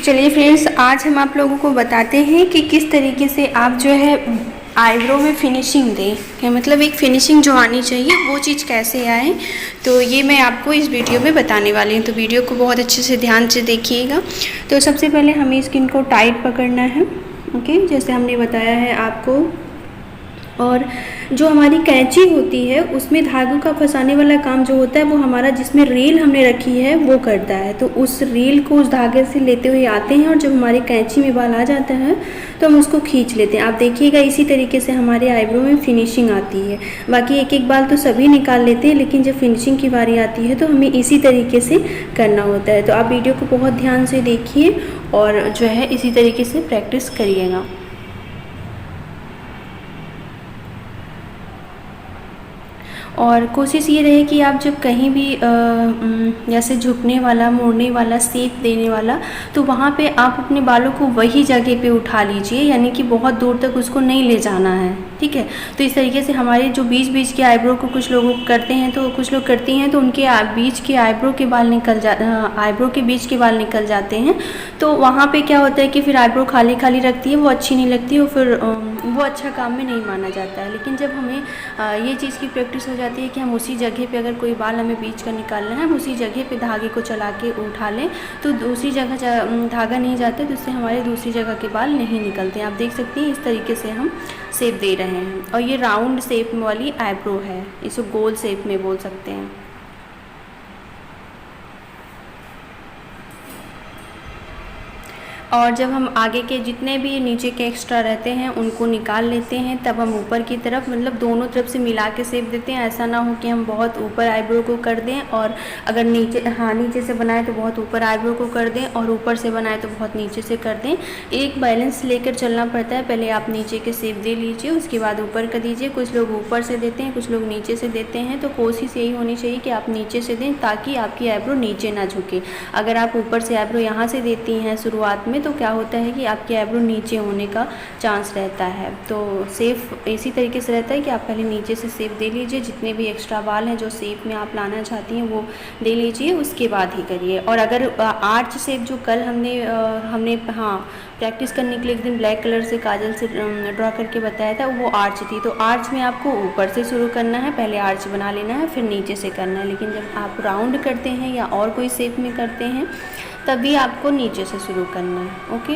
चलिए फ्रेंड्स, आज हम आप लोगों को बताते हैं कि किस तरीके से आप जो है आईब्रो में फिनिशिंग दें, कि मतलब एक फिनिशिंग जो आनी चाहिए वो चीज़ कैसे आए। तो ये मैं आपको इस वीडियो में बताने वाली हूँ, तो वीडियो को बहुत अच्छे से ध्यान से देखिएगा। तो सबसे पहले हमें स्किन को टाइट पकड़ना है, ओके, जैसे हमने बताया है आपको। और जो हमारी कैंची होती है उसमें धागों का फंसाने वाला काम जो होता है वो हमारा, जिसमें रील हमने रखी है वो करता है। तो उस रील को उस धागे से लेते हुए आते हैं और जब हमारी कैंची में बाल आ जाता है तो हम उसको खींच लेते हैं। आप देखिएगा इसी तरीके से हमारे आईब्रो में फिनिशिंग आती है। बाकी एक एक बाल तो सभी निकाल लेते हैं, लेकिन जब फिनिशिंग की बारी आती है तो हमें इसी तरीके से करना होता है। तो आप वीडियो को बहुत ध्यान से देखिए और जो है इसी तरीके से प्रैक्टिस करिएगा। और कोशिश ये रहे कि आप जब कहीं भी जैसे झुकने वाला, मोड़ने वाला, शेप देने वाला, तो वहाँ पे आप अपने बालों को वही जगह पे उठा लीजिए, यानी कि बहुत दूर तक उसको नहीं ले जाना है, ठीक है। तो इस तरीके से हमारे जो बीच बीच के आईब्रो को कुछ लोग करते हैं, तो कुछ लोग करती हैं तो उनके बीच के आईब्रो के बाल आईब्रो के बीच के बाल निकल जाते हैं। तो वहाँ पे क्या होता है कि फिर आईब्रो खाली खाली रखती है, वो अच्छी नहीं लगती, और फिर वो अच्छा काम में नहीं माना जाता है। लेकिन जब हमें ये चीज़ की प्रैक्टिस हो जाती है कि हम उसी जगह पे, अगर कोई बाल हमें बीच का निकालना है, हम उसी जगह पे धागे को चला के उठा लें तो दूसरी जगह धागा नहीं जाता, तो उससे हमारे दूसरी जगह के बाल नहीं निकलते। आप देख सकते हैं इस तरीके से हम शेप दे रहे हैं। और ये राउंड शेप वाली आईब्रो है, इसको गोल शेप में बोल सकते हैं। और जब हम आगे के जितने भी नीचे के एक्स्ट्रा रहते हैं उनको निकाल लेते हैं, तब हम ऊपर की तरफ, मतलब दोनों तरफ से मिला के शेप देते हैं। ऐसा ना हो कि हम बहुत ऊपर आईब्रो को कर दें, और अगर नीचे से बनाए तो बहुत ऊपर आईब्रो को कर दें, और ऊपर से बनाए तो बहुत नीचे से कर दें। एक बैलेंस लेकर चलना पड़ता है। पहले आप नीचे के शेप दे लीजिए, उसके बाद ऊपर का दीजिए। कुछ लोग ऊपर से देते हैं, कुछ लोग नीचे से देते हैं। तो कोशिश यही होनी चाहिए कि आप नीचे से दें, ताकि आपकी आईब्रो नीचे ना झुके। अगर आप ऊपर से आईब्रो यहाँ से देती हैं शुरुआत में, तो क्या होता है कि आपकी आईब्रो नीचे होने का चांस रहता है। तो शेप इसी तरीके से रहता है कि आप पहले नीचे से शेप दे लीजिए, जितने भी एक्स्ट्रा बाल हैं जो शेप में आप लाना चाहती हैं वो दे लीजिए, उसके बाद ही करिए। और अगर आर्च शेप जो कल हमने प्रैक्टिस करने के लिए एक दिन ब्लैक कलर से काजल से ड्रॉ करके बताया था, वो आर्च थी। तो आर्च में आपको ऊपर से शुरू करना है, पहले आर्च बना लेना है, फिर नीचे से करना है। लेकिन जब आप राउंड करते हैं या और कोई शेप में करते हैं तभी आपको नीचे से शुरू करना है, ओके।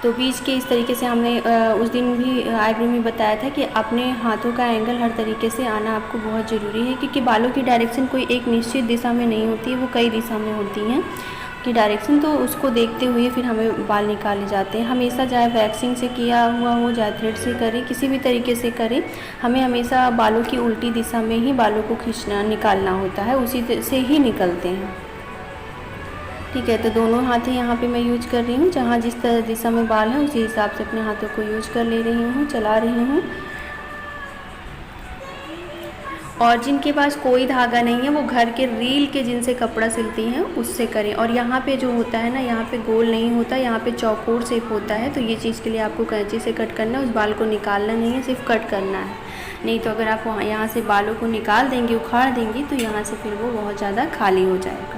तो बीच के इस तरीके से हमने उस दिन भी आईब्रो में बताया था कि अपने हाथों का एंगल हर तरीके से आना आपको बहुत ज़रूरी है, क्योंकि बालों की डायरेक्शन कोई एक निश्चित दिशा में नहीं होती है, वो कई दिशा में होती हैं की डायरेक्शन। तो उसको देखते हुए फिर हमें बाल निकाले जाते हैं। हमेशा चाहे वैक्सिंग से किया हुआ हो, चाहे थ्रेड से करें, किसी भी तरीके से करें, हमें हमेशा बालों की उल्टी दिशा में ही बालों को निकालना होता है, उसी से ही निकलते हैं, ठीक है। तो दोनों हाथ यहाँ पे मैं यूज कर रही हूँ, जहाँ जिस तरह दिशा में बाल है उसी हिसाब से अपने हाथों को यूज कर ले रही हूँ, चला रही हूँ। और जिनके पास कोई धागा नहीं है वो घर के रील के जिनसे कपड़ा सिलती हैं उससे करें। और यहाँ पे जो होता है ना, यहाँ पे गोल नहीं होता, यहाँ पे चौकोर शेप होता है। तो ये चीज़ के लिए आपको कैंची से कट करना है, उस बाल को निकालना नहीं है, सिर्फ कट करना है। नहीं तो अगर आप यहाँ से बालों को निकाल देंगी, उखाड़ देंगी, तो यहाँ से फिर वो बहुत ज़्यादा खाली हो जाएगा।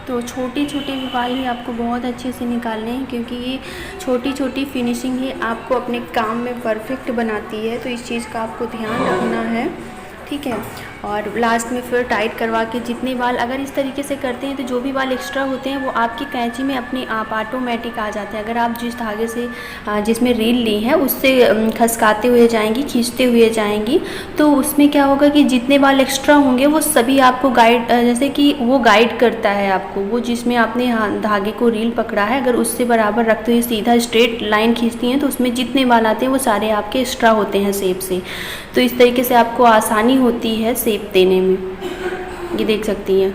तो छोटे छोटे भी बाल ही आपको बहुत अच्छे से निकालने हैं, क्योंकि ये छोटी छोटी फिनिशिंग ही आपको अपने काम में परफेक्ट बनाती है। तो इस चीज़ का आपको ध्यान रखना है, ठीक है। और लास्ट में फिर टाइट करवा के जितने बाल, अगर इस तरीके से करते हैं तो जो भी बाल एक्स्ट्रा होते हैं वो आपकी कैंची में अपने आप ऑटोमेटिक आ जाते हैं। अगर आप जिस धागे से जिसमें रील ली है उससे खसकाते हुए जाएंगी, खींचते हुए जाएंगी, तो उसमें क्या होगा कि जितने बाल एक्स्ट्रा होंगे वो सभी आपको गाइड, जैसे कि वो गाइड करता है आपको, वो जिसमें आपने धागे को रील पकड़ा है, अगर उससे बराबर रखते हुए सीधा स्ट्रेट लाइन खींचती हैं तो उसमें जितने बाल आते हैं वो सारे आपके एक्स्ट्रा होते हैं शेप से। तो इस तरीके से आपको आसानी होती है शेप देने में। ये देख सकती हैं,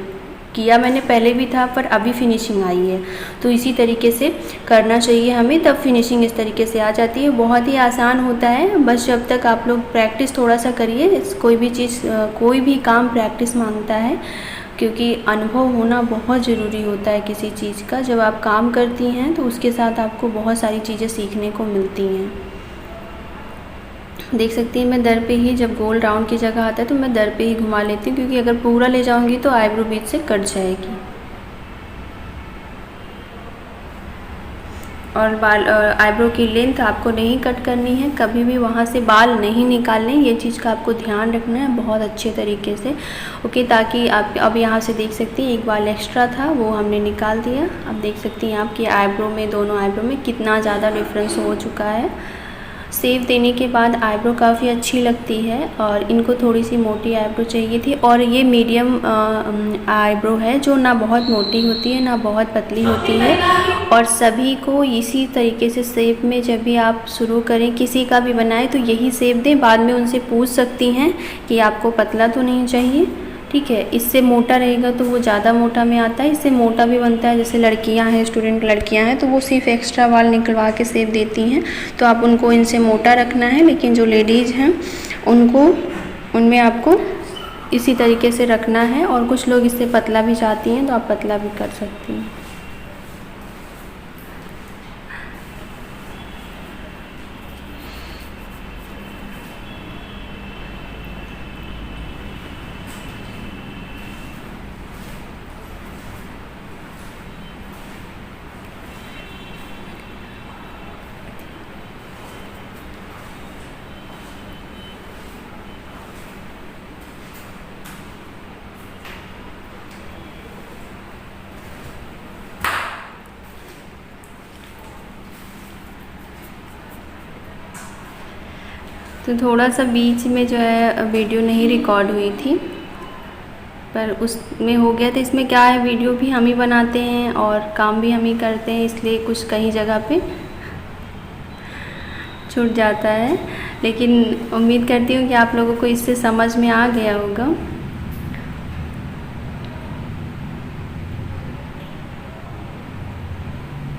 किया मैंने पहले भी था पर अभी फिनिशिंग आई है। तो इसी तरीके से करना चाहिए हमें, तब फिनिशिंग इस तरीके से आ जाती है। बहुत ही आसान होता है, बस जब तक आप लोग प्रैक्टिस थोड़ा सा करिए। कोई भी चीज़, कोई भी काम प्रैक्टिस मांगता है। क्योंकि अनुभव होना बहुत ज़रूरी होता है किसी चीज़ का। जब आप काम करती हैं तो उसके साथ आपको बहुत सारी चीज़ें सीखने को मिलती हैं। देख सकती हैं मैं दर पे ही, जब गोल राउंड की जगह आता है तो मैं दर पे ही घुमा लेती हूँ, क्योंकि अगर पूरा ले जाऊँगी तो आईब्रो बीच से कट जाएगी। और बाल आईब्रो की लेंथ आपको नहीं कट करनी है, कभी भी वहाँ से बाल नहीं निकालने, ये चीज़ का आपको ध्यान रखना है बहुत अच्छे तरीके से। ओके, ताकि आप अब यहाँ से देख सकती हैं एक बाल एक्स्ट्रा था वो हमने निकाल दिया। अब देख सकती हैं आपकी आईब्रो में, दोनों आईब्रो में कितना ज़्यादा डिफरेंस हो चुका है। शेव देने के बाद आईब्रो काफ़ी अच्छी लगती है, और इनको थोड़ी सी मोटी आईब्रो चाहिए थी। और ये मीडियम आईब्रो है, जो ना बहुत मोटी होती है ना बहुत पतली होती है। और सभी को इसी तरीके से शेप में, जब भी आप शुरू करें किसी का भी बनाएं तो यही शेप दें। बाद में उनसे पूछ सकती हैं कि आपको पतला तो नहीं चाहिए, ठीक है। इससे मोटा रहेगा तो वो ज़्यादा मोटा में आता है, इससे मोटा भी बनता है। जैसे लड़कियां हैं, स्टूडेंट लड़कियां हैं, तो वो सिर्फ एक्स्ट्रा बाल निकलवा के शेप देती हैं, तो आप उनको इनसे मोटा रखना है। लेकिन जो लेडीज़ हैं उनको, उनमें आपको इसी तरीके से रखना है। और कुछ लोग इससे पतला भी चाहती हैं तो आप पतला भी कर सकती हैं। तो थोड़ा सा बीच में जो है वीडियो नहीं रिकॉर्ड हुई थी, पर उसमें हो गया था। इसमें क्या है, वीडियो भी हम ही बनाते हैं और काम भी हम ही करते हैं, इसलिए कुछ कहीं जगह पे छूट जाता है। लेकिन उम्मीद करती हूँ कि आप लोगों को इससे समझ में आ गया होगा।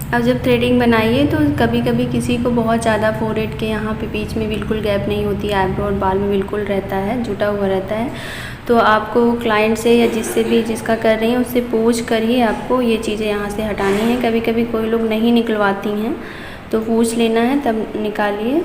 अब जब थ्रेडिंग बनाइए तो कभी कभी किसी को बहुत ज़्यादा फोरहेड के यहाँ पे बीच में बिल्कुल गैप नहीं होती है, आईब्रो और बाल में बिल्कुल रहता है, जुटा हुआ रहता है। तो आपको क्लाइंट से या जिससे भी, जिसका कर रही हैं उससे पूछ कर ही आपको ये चीज़ें यहाँ से हटानी है। कभी कभी कोई लोग नहीं निकलवाती हैं तो पूछ लेना है, तब निकालिए।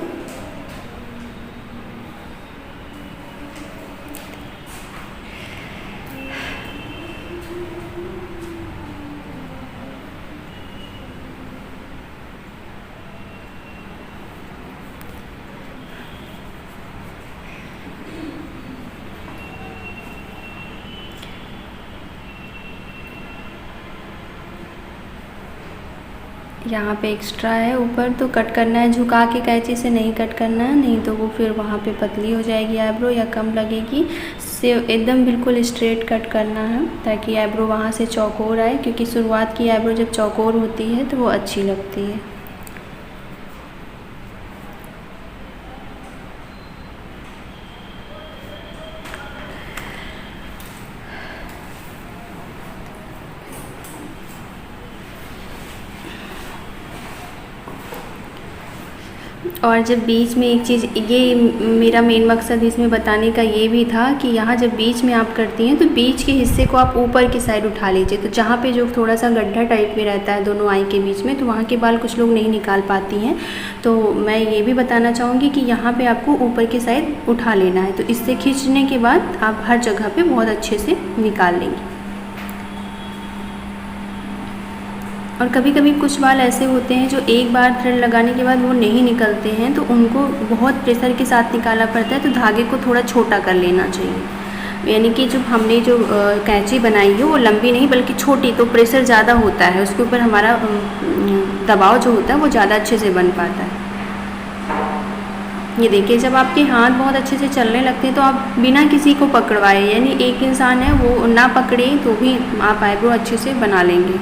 यहाँ पे एक्स्ट्रा है ऊपर, तो कट करना है झुका के, कैंची से नहीं कट करना है, नहीं तो वो फिर वहाँ पे पतली हो जाएगी आईब्रो या कम लगेगी। से एकदम बिल्कुल स्ट्रेट कट करना है ताकि आईब्रो वहाँ से चौकोर आए, क्योंकि शुरुआत की आईब्रो जब चौकोर होती है तो वो अच्छी लगती है। और जब बीच में एक चीज़, ये मेरा मेन मकसद इसमें बताने का ये भी था कि यहाँ जब बीच में आप करती हैं तो बीच के हिस्से को आप ऊपर की साइड उठा लीजिए। तो जहाँ पे जो थोड़ा सा गड्ढा टाइप में रहता है दोनों आई के बीच में, तो वहाँ के बाल कुछ लोग नहीं निकाल पाती हैं। तो मैं ये भी बताना चाहूँगी कि यहाँ पर आपको ऊपर की साइड उठा लेना है, तो इससे खींचने के बाद आप हर जगह पर बहुत अच्छे से निकाल लेंगे। और कभी कभी कुछ बाल ऐसे होते हैं जो एक बार थ्रेड लगाने के बाद वो नहीं निकलते हैं, तो उनको बहुत प्रेशर के साथ निकालना पड़ता है, तो धागे को थोड़ा छोटा कर लेना चाहिए। यानी कि जब हमने जो कैंची बनाई है वो लंबी नहीं बल्कि छोटी, तो प्रेशर ज़्यादा होता है उसके ऊपर, हमारा दबाव जो होता है वो ज़्यादा अच्छे से बन पाता है। ये देखिए, जब आपके हाथ बहुत अच्छे से चलने लगते हैं तो आप बिना किसी को पकड़वाए, यानी एक इंसान है वो ना पकड़े तो भी आप आईब्रो अच्छे से बना लेंगे।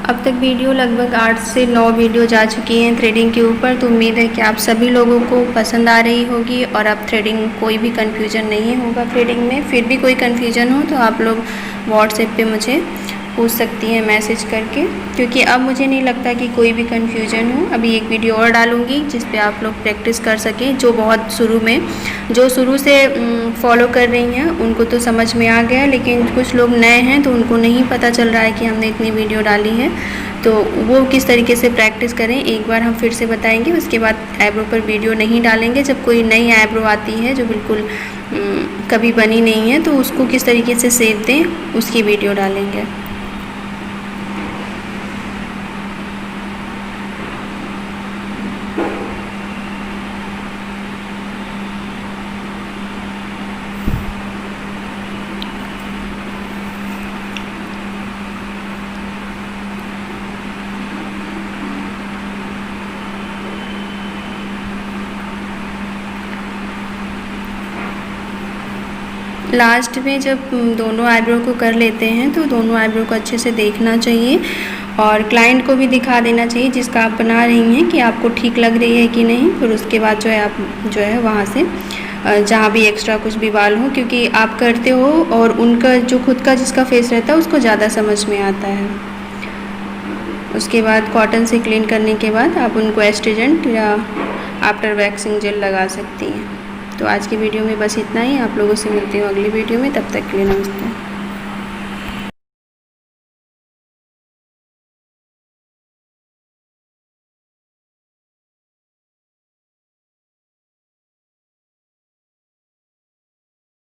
अब तक वीडियो लगभग 8 से 9 वीडियो जा चुकी हैं थ्रेडिंग के ऊपर। तो उम्मीद है कि आप सभी लोगों को पसंद आ रही होगी और अब थ्रेडिंग कोई भी कन्फ्यूजन नहीं होगा थ्रेडिंग में। फिर भी कोई कन्फ्यूजन हो तो आप लोग व्हाट्सएप पे मुझे पूछ सकती हैं मैसेज करके, क्योंकि अब मुझे नहीं लगता कि कोई भी कन्फ्यूजन हो। अभी एक वीडियो और डालूँगी जिस पे आप लोग प्रैक्टिस कर सकें। जो बहुत जो शुरू से फॉलो कर रही हैं उनको तो समझ में आ गया, लेकिन कुछ लोग नए हैं तो उनको नहीं पता चल रहा है कि हमने इतनी वीडियो डाली है, तो वो किस तरीके से प्रैक्टिस करें एक बार हम फिर से बताएंगे। उसके बाद आईब्रो पर वीडियो नहीं डालेंगे। जब कोई नई आईब्रो आती है जो बिल्कुल कभी बनी नहीं है तो उसको किस तरीके से शेप दें उसकी वीडियो डालेंगे। लास्ट में जब दोनों आईब्रो को कर लेते हैं तो दोनों आईब्रो को अच्छे से देखना चाहिए और क्लाइंट को भी दिखा देना चाहिए जिसका आप बना रही हैं कि आपको ठीक लग रही है कि नहीं। फिर उसके बाद जो है आप जो है वहाँ से जहाँ भी एक्स्ट्रा कुछ भी बाल हो, क्योंकि आप करते हो और उनका जो खुद का जिसका फेस रहता है उसको ज़्यादा समझ में आता है। उसके बाद कॉटन से क्लीन करने के बाद आप उनको एस्ट्रीजेंट या आफ्टर वैक्सिंग जेल लगा सकती हैं। तो आज की वीडियो में बस इतना ही। आप लोगों से मिलती हूँ अगली वीडियो में, तब तक के लिए नमस्ते।